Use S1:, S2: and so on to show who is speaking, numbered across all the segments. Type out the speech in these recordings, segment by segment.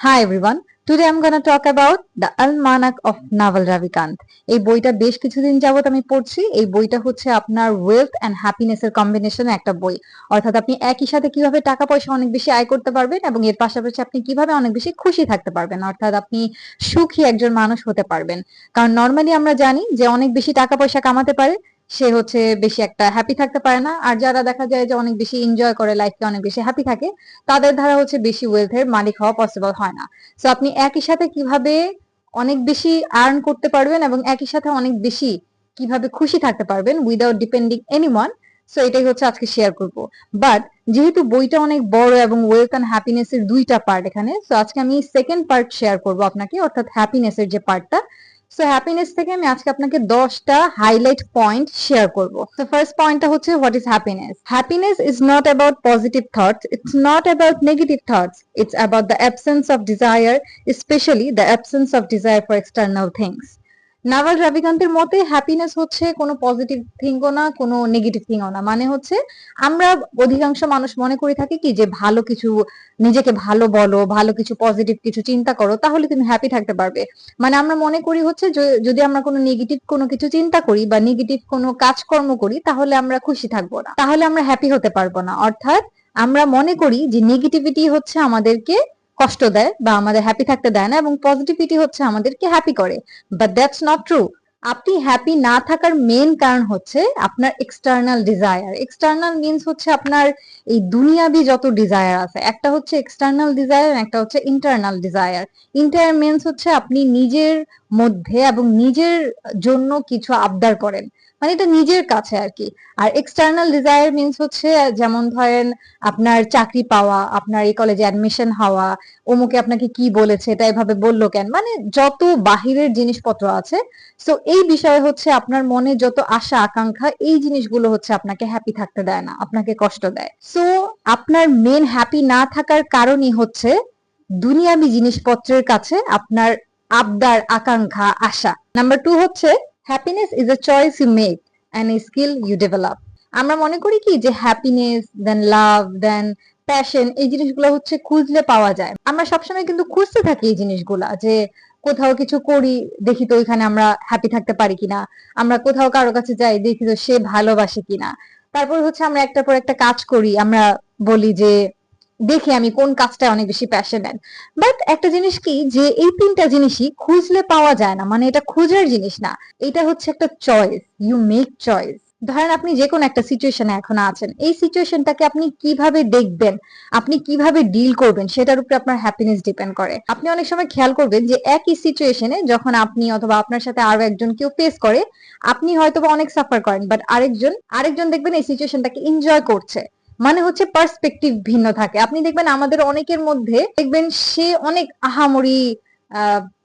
S1: Hi everyone. Today I'm gonna talk about the Almanac of Naval Ravikant. এই বইটা বেশ কিছুদিন যাবত আমি পড়ছি। এই বইটা হচ্ছে আপনার ওয়েলথ এন্ড হ্যাপিনেস এর কম্বিনেশনে একটা বই। অর্থাৎ আপনি একই সাথে কিভাবে টাকা পয়সা অনেক বেশি আয় করতে পারবেন এবং এর পাশাপাশি আপনি কিভাবে অনেক বেশি খুশি থাকতে পারবেন। অর্থাৎ আপনি সুখী একজন মানুষ হতে পারবেন। কারণ নরমালি আমরা জানি যে অনেক বেশি টাকা পয়সা কামাতে পারে সে হচ্ছে বেশি একটা হ্যাপি থাকতে পারে না। আর যারা দেখা যায় যে অনেক বেশি এনজয় করে লাইফকে অনেক বেশি হ্যাপি থাকে তাদের দ্বারা হচ্ছে বেশি ওয়েলথের মালিক হওয়া পসিবল হয় না। সো আপনি একই সাথে কিভাবে অনেক বেশি আর্ন করতে পারবেন এবং একই সাথে অনেক বেশি কিভাবে খুশি থাকতে পারবেন উইদাউট ডিপেন্ডিং এনিওয়ান, সো এটাই হচ্ছে আজকে শেয়ার করব। বাট যেহেতু বইটা অনেক বড় এবং ওয়েলথ এন্ড হ্যাপিনেস এর দুইটা পার্ট এখানে, সো আজকে আমি সেকেন্ড পার্ট শেয়ার করব আপনাকে, অর্থাৎ হ্যাপিনেস এর যে পার্টটা। সো হ্যাপিনেস থেকে আমি আজকে আপনাকে 10টা হাইলাইট পয়েন্ট শেয়ার করব। তো ফার্স্ট পয়েন্টটা হচ্ছে what is happiness. Happiness is not about positive thoughts, it's not about negative thoughts, it's about the absence of desire, specially the absence of desire for external things. Naval রাভিকান্তের মতে happiness হচ্ছে কোনো positive থিংও না, কোনো negative থিংও না। মানে হচ্ছে আমরা অধিকাংশ মানুষ মনে করে থাকি কি যে ভালো কিছু, নিজেকে ভালো বলো, ভালো কিছু পজিটিভ কিছু চিন্তা করো তাহলে তুমি হ্যাপি থাকতে পারবে। মানে আমরা মনে করি হচ্ছে যদি আমরা কোনো নেগেটিভ কোনো কিছু চিন্তা করি বা নেগেটিভ কোনো কাজকর্ম করি তাহলে আমরা খুশি থাকবো না, তাহলে আমরা হ্যাপি হতে পারবো না। অর্থাৎ আমরা মনে করি যে নেগেটিভিটি হচ্ছে আমাদেরকে কষ্ট দেয় বা আমাদের হ্যাপি থাকতে দেয় না এবং পজিটিভিটি হচ্ছে আমাদেরকে হ্যাপি করে। But that's not true. আপনি হ্যাপি না থাকার মেইন কারণ হচ্ছে আপনার এক্সটার্নাল ডিজায়ার। এক্সটার্নাল মিনস হচ্ছে আপনার এই দুনিয়াবি যত ডিজায়ার আছে, একটা হচ্ছে এক্সটার্নাল ডিজায়ার, একটা হচ্ছে ইন্টারনাল ডিজায়ার। ইন্টার মিনস হচ্ছে আপনি নিজের মধ্যে এবং নিজের জন্য কিছু আবদার করেন, মানে এটা নিজের কাছে আর কি। আর এক্সটার্নাল ডিজায়ার মিনস হচ্ছে যেমন ধরেন আপনার চাকরি পাওয়া, আপনার এই কলেজে অ্যাডমিশন হওয়া, অমুকে আপনাকে কি বলেছে, এটা এভাবে বললো কেন, মানে যত বাহিরের জিনিসপত্র আছে। সো এই বিষয়ে হচ্ছে আপনার মনে যত আশা আকাঙ্ক্ষা, এই জিনিসগুলো হচ্ছে আপনাকে হ্যাপি থাকতে দেয় না, আপনাকে কষ্ট দেয়। সো আপনার মেন হ্যাপি না থাকার কারণই হচ্ছে দুনিয়াবি জিনিসপত্রের কাছে আপনার আবদার আকাঙ্ক্ষা আশা। নাম্বার 2 হচ্ছে happiness is a choice you make and a skill you develop. আমরা মনে করি কি যে হ্যাপিনেস দেন লাভ দেন প্যাশন, এই জিনিসগুলো হচ্ছে খুঁজলে পাওয়া যায়। আমরা সবসময় কিন্তু খুঁজতে থাকি এই জিনিসগুলা, যে কোথাও কিছু করি দেখি তো ওইখানে আমরা হ্যাপি থাকতে পারি কিনা, আমরা কোথাও কারো কাছে যাই দেখি তো সে ভালোবাসে কিনা, তারপর হচ্ছে আমরা একটার পর একটা কাজ করি, আমরা বলি যে দেখি আমি কোন কাজটা অনেক বেশি প্যাশনেট। বাট একটা জিনিস কি যে এই তিনটা জিনিসই খুঁজলে পাওয়া যায় না, মানে এটা খোঁজার জিনিস না, এটা হচ্ছে একটা চয়েস, ইউ মেক চয়েস। ধরেন আপনি যে কোনো একটা সিচুয়েশনে এখন আছেন, এই সিচুয়েশনটাকে আপনি কিভাবে দেখবেন, আপনি কিভাবে ডিল করবেন সেটার উপরে আপনার হ্যাপিনেস ডিপেন্ড করে। আপনি অনেক সময় খেয়াল করবেন যে একই সিচুয়েশনে যখন আপনি অথবা আপনার সাথে আরো একজন কেউ ফেস করে, আপনি হয়তো অনেক সাফার করেন বাট আরেকজন দেখবেন এই সিচুয়েশনটাকে এনজয় করছে। মানে হচ্ছে পার্সপেক্টিভ ভিন্ন থাকে। আপনি দেখবেন আমাদের অনেকের মধ্যে দেখবেন সে অনেক আহামরি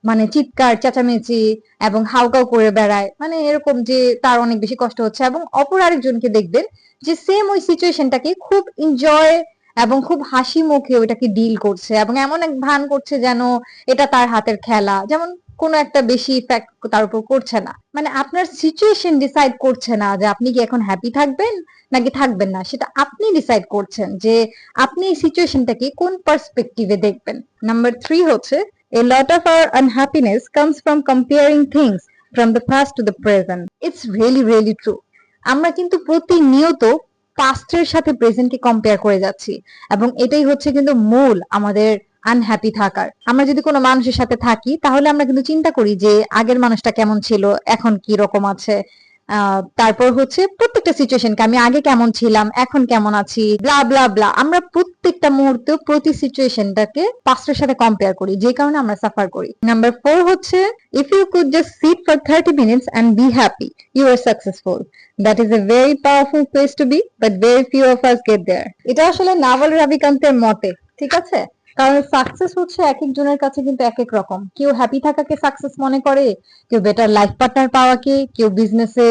S1: মানে চিৎকার চেঁচামেচি এবং হাউকাউ করে বেড়ায়, মানে এরকম যে তার অনেক বেশি কষ্ট হচ্ছে, এবং অপর আরেকজনকে দেখবেন যে সেম ওই সিচুয়েশনটাকে খুব এনজয় এবং খুব হাসি মুখে ওটাকে ডিল করছে এবং এমন এক ভান করছে যেন এটা তার হাতের খেলা, যেমন কোনো একটা বেশি ইফেক্ট তার উপর করছে না। মানে আপনার সিচুয়েশন ডিসাইড করছে না যে আপনি কি এখন হ্যাপি থাকবেন নাকি থাকবেন না, সেটা আপনি ডিসাইড করছেন যে আপনি এই সিচুয়েশনটাকে কোন পার্সপেক্টিভে দেখবেন। নাম্বার 3 হচ্ছে a lot of our unhappiness comes from comparing things from the past to the present. It's really true. আমরা কিন্তু প্রতিনিয়ত পাস্টের সাথে প্রেজেন্টকে কম্পেয়ার করে যাচ্ছি এবং এটাই হচ্ছে কিন্তু মূল আমাদের আনহ্যাপি থাকার। আমরা যদি কোনো মানুষের সাথে থাকি তাহলে আমরা কিন্তু চিন্তা করি যে আগের মানুষটা কেমন ছিল, এখন কি রকম আছে। তারপর হচ্ছে প্রত্যেকটা সিচুয়েশনকে আমি আগে কেমন ছিলাম এখন কেমন আছি, ব্লা ব্লা ব্লা, আমরা প্রত্যেকটা মুহূর্তে প্রতি সিচুয়েশনটাকে পাস্টের সাথে কম্পেয়ার করি, যে কারণে আমরা সাফার করি। নাম্বার 4 হচ্ছে if you could just sit for 30 minutes and be happy, you are successful. That is a very powerful place to be, but very few of us get there. এটা আসলে naval রাভিকান্তের মতে, ঠিক আছে? কারণ success হচ্ছে এক একজনের কাছে কিন্তু এক এক রকম। কেউ হ্যাপি থাকাকে সাকসেস মনে করে, কেউ বেটার লাইফ পার্টনার পাওয়াকে, কেউ বিজনেসে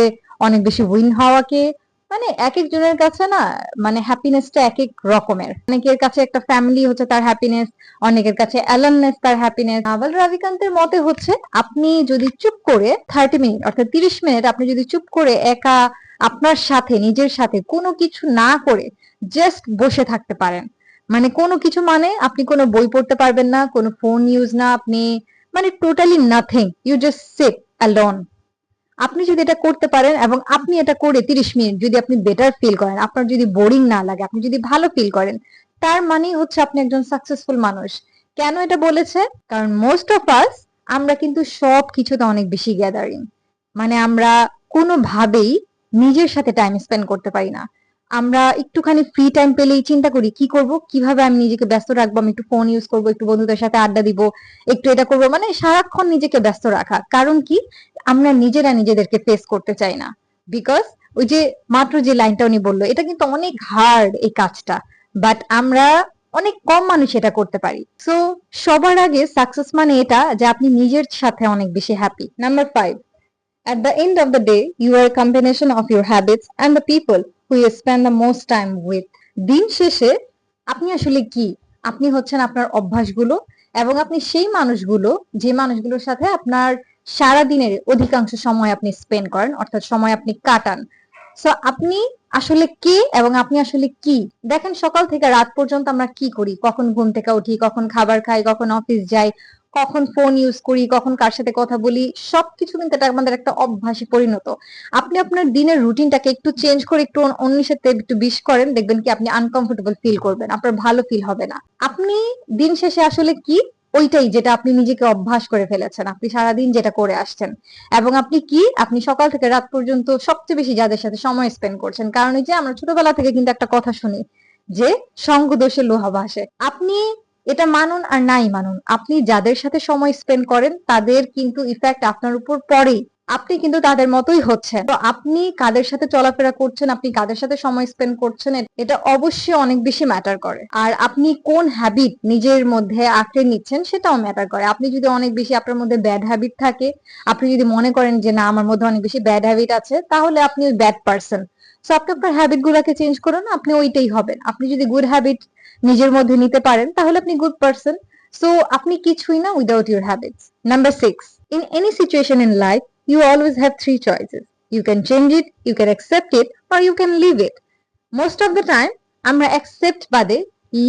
S1: অনেক বেশি উইন হওয়াকে। মানে এক একজনের কাছে না, মানে হ্যাপিনেসটা এক এক রকমের। অনেকের কাছে একটা ফ্যামিলি হচ্ছে তার হ্যাপিনেস, অনেকের কাছে অ্যালোননেস তার হ্যাপিনেস। নাভাল রাভিকান্তের মতে হচ্ছে আপনি যদি চুপ করে 30 মিনিট অর্থাৎ 30 মিনিট আপনি যদি চুপ করে একা আপনার সাথে নিজের সাথে কোনো কিছু না করে জাস্ট বসে থাকতে পারেন, মানে কোনো কিছু, মানে আপনি কোনো বই পড়তে পারবেন না, কোনো ফোন ইউজ না, আপনি মানে totally nothing, you just sit alone. আপনি যদি এটা করতে পারেন এবং আপনি এটা করে 30 মিনিট যদি আপনি বেটার ফিল করেন, আপনার যদি বোরিং না লাগে, আপনি যদি ভালো ফিল করেন, তার মানেই হচ্ছে আপনি একজন সাকসেসফুল মানুষ। কেন এটা বলেছে? কারণ মোস্ট অফ আস, আমরা কিন্তু সব কিছুতে অনেক বেশি গ্যাদারিং, মানে আমরা কোনোভাবেই নিজের সাথে টাইম স্পেন্ড করতে পারি না। আমরা একটুখানি ফ্রি টাইম পেলেই চিন্তা করি কি করব, কিভাবে আমি নিজেকে ব্যস্ত রাখবো, আমি একটু ফোন ইউজ করবো, একটু বন্ধুদের সাথে আড্ডা দিব, একটু এটা করবো, মানে সারাক্ষণ নিজেকে ব্যস্ত রাখা। কারণ কি? আমরা নিজেরা নিজেদেরকে ফেস করতে চাই না। বিকজ ওই যে মাত্র যে লাইনটা উনি বললো, এটা কিন্তু অনেক হার্ড এই কাজটা, বাট আমরা অনেক কম মানুষ এটা করতে পারি। সো সবার আগে সাকসেস মানে এটা যে আপনি নিজের সাথে অনেক বেশি happy. Number 5, at the end of the day, you are a combination of your habits and the people who you spend the most time with. দিন শেষে আপনি আসলে কি? আপনি হচ্ছেন আপনার অভ্যাসগুলো এবং আপনি সেই মানুষগুলো, যে মানুষগুলোর সাথে আপনার সারা দিনের অধিকাংশ সময় আপনি স্পেন্ড করেন, অর্থাৎ সময় আপনি কাটান। সো আপনি আসলে কে এবং আপনি আসলে কি? দেখেন সকাল থেকে রাত পর্যন্ত আমরা কি করি, কখন ঘুম থেকে উঠি, কখন খাবার খাই, কখন অফিস যাই, কখন ফোন ইউজ করি, কখন কার সাথে কথা বলি, সবকিছু কিন্তু এটা আমাদের একটা অভ্যাসে পরিণত। আপনি আপনার দিনের রুটিনটাকে একটু চেঞ্জ করে একটু অন্যের সাথে একটু বিশ করেন, দেখবেন কি আপনি আনকমফোর্টেবল ফিল করবেন, আপনার ভালো ফিল হবে না। আপনি দিন শেষে আসলে কি? ওইটাই যেটা আপনি নিজেকে অভ্যাস করে ফেলেছেন, আপনি সারাদিন যেটা করে আসছেন। এবং আপনি কি? আপনি সকাল থেকে রাত পর্যন্ত সবচেয়ে বেশি যাদের সাথে সময় স্পেন্ড করছেন। কারণ এই যে আমরা ছোটবেলা থেকে কিন্তু একটা কথা শুনি যে সঙ্গ দোষে লোহা ভাসে। আপনি এটা মানুন আর নাই মানুন, আপনি যাদের সাথে সময় স্পেন্ড করেন তাদের কিন্তু ইফেক্ট আপনার উপর পড়েই। আপনি কিন্তু তাদের মতোই হচ্ছেন। তো আপনি কাদের সাথে চলাফেরা করছেন, আপনি কাদের সাথে সময় স্পেন্ড করছেন, এটা অবশ্যই অনেক বেশি ম্যাটার করে। আর আপনি কোন হ্যাবিট নিজের মধ্যে আঁকড়ে নিচ্ছেন সেটাও ম্যাটার করে। আপনি যদি অনেক বেশি আপনার মধ্যে ব্যাড হ্যাবিট থাকে, আপনি যদি মনে করেন যে না আমার মধ্যে অনেক বেশি ব্যাড হ্যাবিট আছে, তাহলে আপনি ওই ব্যাড পারসন। সো আপনি আপনার হ্যাবিট গুলাকে চেঞ্জ করুন, আপনি ওইটাই হবেন। আপনি যদি গুড হ্যাবিট নিজের মধ্যে নিতে পারেন তাহলে আপনি গুড পারসন। সো আপনি কিছুই না without your habits. Number 6, in any situation in life you always have 3 choices. You can change it, you can accept it, or you can leave it. Most of the time, আমরা accept বাদে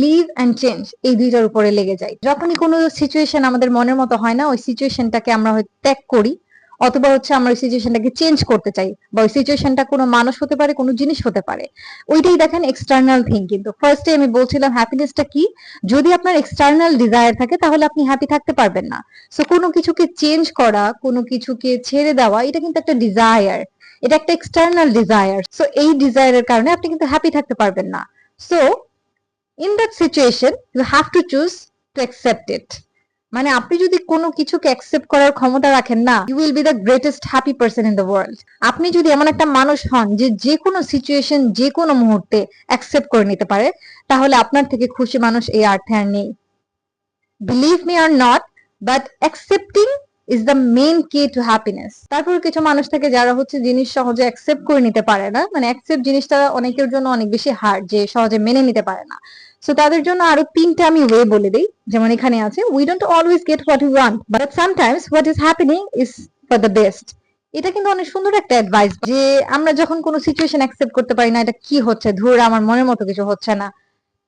S1: leave and change এই দুইটার উপরে লেগে যাই। যখনই কোনো situation আমাদের মনের মতো হয় না, ওই সিচুয়েশনটাকে আমরা হয়তো ত্যাগ করি, অথবা হচ্ছে আমরা ওই সিচুয়েশনটাকে চেঞ্জ করতে চাই, বা ওই সিচুয়েশনটা কোনো মানুষ হতে পারে, কোনো জিনিস হতে পারে। ওইটাই দেখেন এক্সটার্নাল থিং। কিন্তু ফার্স্টে আমি বলছিলাম হ্যাপিনেসটা কি? যদি আপনার এক্সটার্নাল ডিজায়ার থাকে তাহলে আপনি হ্যাপি থাকতে পারবেন না। সো কোনো কিছুকে চেঞ্জ করা, কোনো কিছুকে ছেড়ে দেওয়া, এটা কিন্তু একটা ডিজায়ার, এটা একটা এক্সটার্নাল ডিজায়ার। সো এই ডিজায়ারের কারণে আপনি কিন্তু হ্যাপি থাকতে পারবেন না। So in that situation you have to choose to accept it. মানে আপনি যদি কোনো কিছুকে অ্যাকসেপ্ট করার ক্ষমতা রাখেন না, you will be the greatest happy person in the world. আপনি যদি এমন একটা মানুষ হন যে যে কোনো সিচুয়েশন যে কোনো মুহূর্তে অ্যাকসেপ্ট করে নিতে পারে, তাহলে আপনার থেকে খুশি মানুষ এই আর্থে আর নেই। Believe me or not, but accepting is the main কি টু হ্যাপিনেস। তারপর কিছু মানুষ থাকে যারা হচ্ছে জিনিস সহজে অ্যাকসেপ্ট করে নিতে পারে না, মানে অ্যাকসেপ্ট জিনিসটা অনেকের জন্য অনেক বেশি হার্ড, যে সহজে মেনে নিতে পারে না। সো তাদের জন্য আরো 3টা আমি ওয়ে বলে দিই। যেমন এখানে আছে, we don't always gate what we want, but sometimes what is happening is for the best. এটা কিন্তু অনেক সুন্দর একটা অ্যাডভাইস, যে আমরা যখন কোনো সিচুয়েশন অ্যাকসেপ্ট করতে পারি না, এটা কি হচ্ছে, ধুর আমার মনের মতো কিছু হচ্ছে না,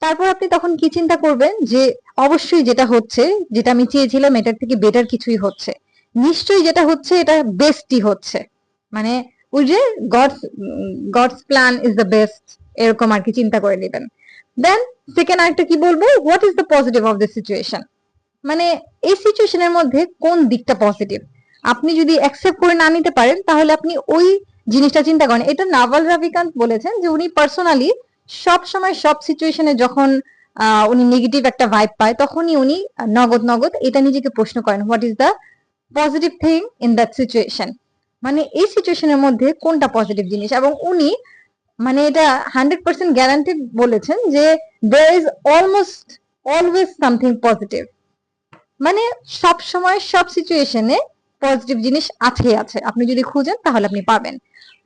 S1: তারপর আপনি তখন কি চিন্তা করবেন যে অবশ্যই যেটা হচ্ছে, যেটা আমি চেয়েছিলাম এটার থেকে বেটার কিছুই হচ্ছে, নিশ্চয়ই যেটা হচ্ছে এটা বেস্টই হচ্ছে। মানে ওই যে God's God's plan is the best, এরকম আর কি চিন্তা করে নেবেন। দেন সেকেন্ড আরেকটা কি বলবো, what is the positive of the situation. মানে এই সিচুয়েশনের মধ্যে কোন দিকটা পজিটিভ। আপনি যদি অ্যাকসেপ্ট করে না নিতে পারেন তাহলে আপনি ওই জিনিসটা চিন্তা করেন। এটা নাভাল রাভিকান্ত বলেছেন যে উনি পার্সোনালি সব সময় সব সিচুয়েশনে যখন উনি নেগেটিভ একটা ভাইব পায়, তখনই উনি নগদ নগদ এটা নিজেকে প্রশ্ন করেন, what is the positive thing in that situation. মানে এই সিচুয়েশনের মধ্যে কোনটা পজিটিভ জিনিস। এবং উনি মানে এটা 100% গ্যারান্টেড বলেছেন যে there is almost always something positive। মানে সব সময় সব সিচুয়েশনে পজিটিভ জিনিস আছে আছে, আপনি যদি খুঁজেন তাহলে আপনি পাবেন।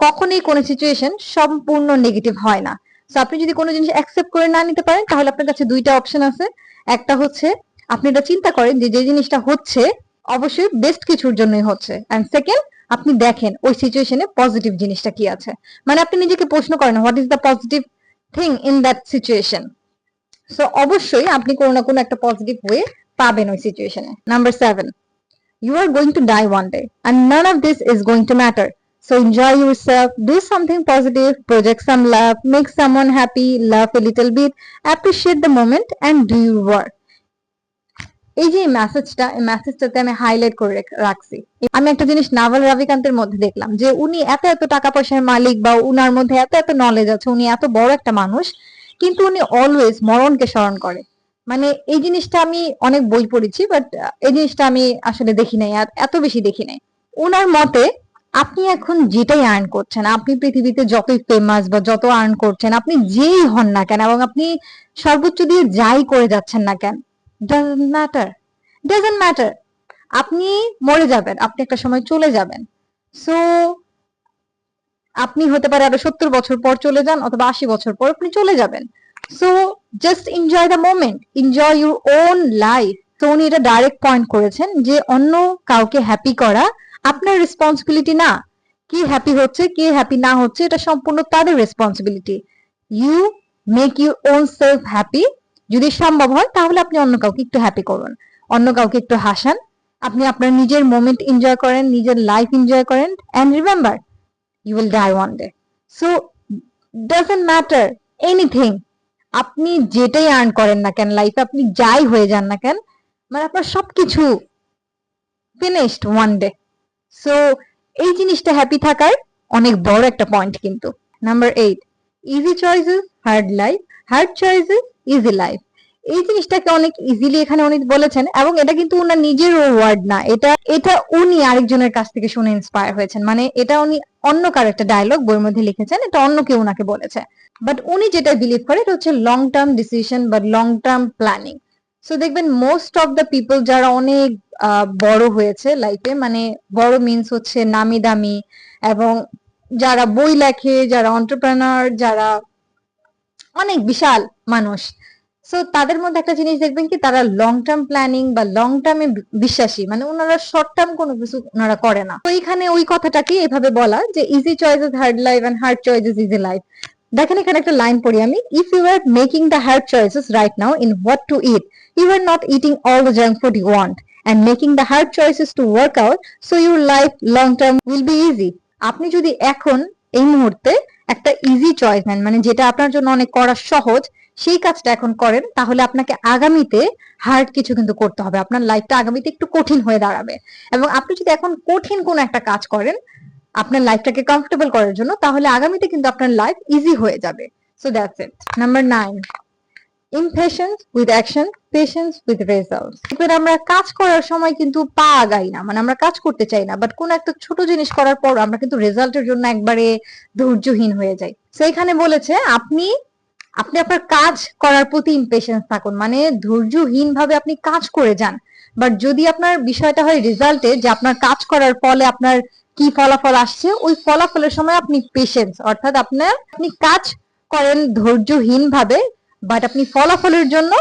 S1: কখনোই কোনো সিচুয়েশন সম্পূর্ণ নেগেটিভ হয় না। তো আপনি যদি কোনো জিনিস অ্যাকসেপ্ট করে না নিতে পারেন, তাহলে আপনার কাছে 2টা অপশন আছে। একটা হচ্ছে আপনি এটা চিন্তা করেন যে যে জিনিসটা হচ্ছে অবশ্যই বেস্ট কিছুর জন্যই হচ্ছে, এন্ড সেকেন্ড আপনি দেখেন ওই সিচুয়েশনে পজিটিভ জিনিসটা কি আছে। মানে আপনি নিজেকে প্রশ্ন করেন, what is the positive thing in that situation. So অবশ্যই আপনি কোনো না কোনো একটা পজিটিভ ওয়ে পাবেন ওই সিচুয়েশনে। Number 7, you are going to die one day and none of this is going to matter. So enjoy yourself, do something positive, project some love, make someone happy, laugh a little bit, appreciate the moment and do your work. এই যে মেসেজটাতে আমি highlight করে রাখছি। আমি একটা জিনিস naval রাভিকান্তের মধ্যে দেখলাম যে উনি এত এত টাকা পয়সার মালিক বা উনার মধ্যে এত এত নলেজ আছে, উনি এত বড় একটা মানুষ, কিন্তু উনি অলওয়েজ মরণকে স্মরণ করে। মানে এই জিনিসটা আমি অনেক বই পড়েছি, বাট এই জিনিসটা আমি আসলে দেখি নাই, আর এত বেশি দেখি নাই। ওনার মতে আপনি এখন যেটাই আর্ন করছেন, আপনি পৃথিবীতে যতই ফেমাস বা যত আর্ন করছেন, আপনি যেই হন না কেন এবং আপনি সর্বোচ্চ দিয়ে যাই করে যাচ্ছেন না কেন, ডাজন্ট ম্যাটার। আপনি মরে যাবেন, আপনি একটা সময় চলে যাবেন। সো আপনি হতে পারে আরো 70 বছর পর চলে যান অথবা 80 বছর পর আপনি চলে যাবেন। So just enjoy the moment, enjoy your own life. তো উনি এটা ডাইরেক্ট পয়েন্ট করেছেন যে অন্য কাউকে হ্যাপি করা আপনার রেসপন্সিবিলিটি না। কে হ্যাপি হচ্ছে কে হ্যাপি না হচ্ছে এটা সম্পূর্ণ তাদের responsibility. You make your own self happy. যদি সম্ভব হয় তাহলে আপনি অন্য কাউকে একটু হ্যাপি করুন, অন্য কাউকে একটু হাসান, আপনি আপনার নিজের মোমেন্ট এনজয় করেন, নিজের লাইফ এনজয় করেন, and remember you will die one day. So doesn't matter anything. আপনি যেটাই আর্ন করেন না কেন লাইফে, আপনি যাই হয়ে যান না কেন, মানে আপনার সবকিছু ফিনিশড ওয়ান ডে। সো এই জিনিসটা হ্যাপি থাকার অনেক বড় একটা পয়েন্ট কিন্তু। Number 8, easy choices hard life, hard choices easy life. এই জিনিসটাকে অনেক ইজিলি এখানে উনি বলেছেন, এবং এটা কিন্তু ওনার নিজের ওয়ার্ড না, এটা এটা উনি আরেকজনের কাছ থেকে শুনে ইন্সপায়ার হয়েছেন। মানে এটা উনি অন্য কারো একটা ডায়লগ বইয়ের মধ্যে লিখেছেন, এটা অন্য কেউ ওনাকে বলেছে। বাট উনি যেটা বিলিভ করে এটা হচ্ছে লং টার্ম ডিসিশন বা লং টার্ম প্ল্যানিং। সো দেখবেন মোস্ট অফ দ্য পিপল যারা অনেক বড় হয়েছে লাইফে, মানে বড় মিন্স হচ্ছে নামি দামি, এবং যারা বই লেখে, যারা এন্টারপ্রেনার, যারা অনেক বিশাল মানুষ, সো তাদের মধ্যে একটা জিনিস দেখবেন কি, তারা লং টার্ম প্ল্যানিং বা লং টার্মে বিশ্বাসী। মানে ওনারা শর্ট টার্ম কোনো কিছু ওনারা করে না। তো এখানে ওই কথাটাকে এভাবে বলা যে easy choices hard life and hard choices easy life. দেখেন এখানে একটা লাইন পড়ি আমি, if you are making the hard choices right now in what to eat, you are not eating all the junk food you want and making the hard choices to work out, so your life long term will be easy. আপনি যদি এখন এই মুহূর্তে একটা easy choice নেন, মানে যেটা আপনার জন্য অনেক করা সহজ, সেই কাজটা এখন করেন, তাহলে আপনাকে আগামীতে হার্ড কিছু কিন্তু করতে হবে, আপনার লাইফটা আগামীতে একটু কঠিন হয়ে দাঁড়াবে। এবং আপনি যদি এখন কঠিন কোন একটা কাজ করেন আপনার লাইফটাকে কমফোর্টেবল করার জন্য, তাহলে আগামীতে কিন্তু আপনার লাইফ ইজি হয়ে যাবে। So that's it. Number 9, impatience with action, patience with results. এবার আমরা কাজ করার সময় কিন্তু পা আগাই না, মানে আমরা কাজ করতে চাই না, বাট কোন একটা ছোট জিনিস করার পর আমরা কিন্তু রেজাল্টের জন্য একবারে ধৈর্যহীন হয়ে যাই। তো এখানে বলেছে আপনি আপনি আপনার কাজ করার প্রতি ইম্পেশেন্স থাকুন, মানে ধৈর্যহীন ভাবে আপনি কাজ করে যান। বাট যদি আপনার বিষয়টা হয় রেজাল্টে, যে আপনার কাজ করার ফলে আপনার কি ফলাফল আসছে, ওই ফলাফলের সময় আপনি পেশেন্স, অর্থাৎ আপনি কাজ করেন ধৈর্যহীন ভাবে, বাট আপনি ফলাফলের জন্য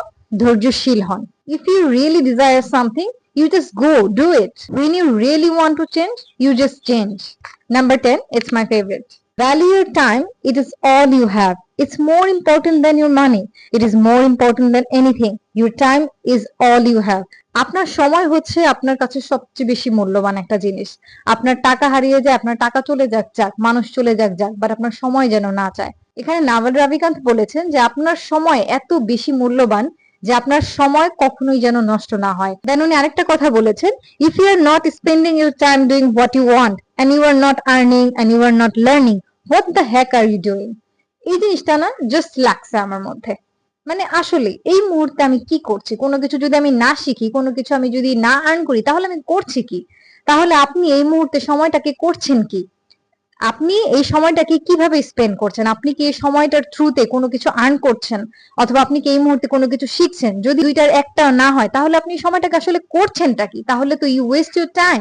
S1: ধৈর্যশীল হন। If you really desire something, you just go do it. When you really want to change, you just change. Number 10, it's my favorite. Value your time. It is all you have. It's more important than your money. It is more important than anything. Your time is all you have. আপনার সময় হচ্ছে আপনার কাছে সবচেয়ে বেশি মূল্যবান একটা জিনিস। আপনার টাকা হারিয়ে যায়, আপনার টাকা চলে যাক, মানুষ চলে যাক, বাট আপনার সময় যেন না যায়। এখানে নাভাল রাভিকান্ত বলেছেন যে আপনার সময় এত বেশি মূল্যবান যে আপনার সময় কখনোই যেন নষ্ট না হয়। দেন উনি আরেকটা কথা বলেছেন, if you are not spending your time doing what you want and you are not earning and you are not learning, what the heck are you doing. এই জিনিসটা না জাস্ট লাগছে আমার মধ্যে, মানে আসলে এই মুহূর্তে আমি কি করছি, কোনো কিছু যদি আমি না শিখি, কোনো কিছু আমি যদি না আর্ন করি, তাহলে আমি করছি কি? তাহলে আপনি এই মুহূর্তে সময়টাকে করছেন কি? আপনি এই সময়টাকে কিভাবে স্পেন্ড করছেন? আপনি কি এই সময়টার থ্রুতে কোনো কিছু আর্ন করছেন, অথবা আপনি কি এই মুহূর্তে কোনো কিছু শিখছেন? যদি দুইটার একটা না হয়, তাহলে আপনি সময়টাকে আসলে করছেনটা কি? তাহলে তো you waste your time.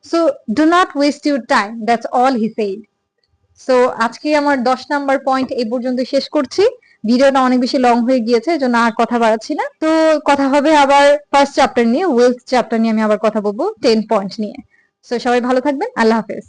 S1: So do not waste your time, that's all he said. So আজকে আমার 10 নাম্বার পয়েন্ট এই পর্যন্ত শেষ করছি। ভিডিওটা অনেক বেশি লং হয়ে গিয়েছে, এজন্য আর কথা বাড়াচ্ছি না। তো কথা হবে আবার ফার্স্ট চ্যাপ্টার নিয়ে, ওয়েলথ চ্যাপ্টার নিয়ে আমি আবার কথা বলবো 10 পয়েন্ট নিয়ে। সো সবাই ভালো থাকবেন, আল্লাহ হাফেজ।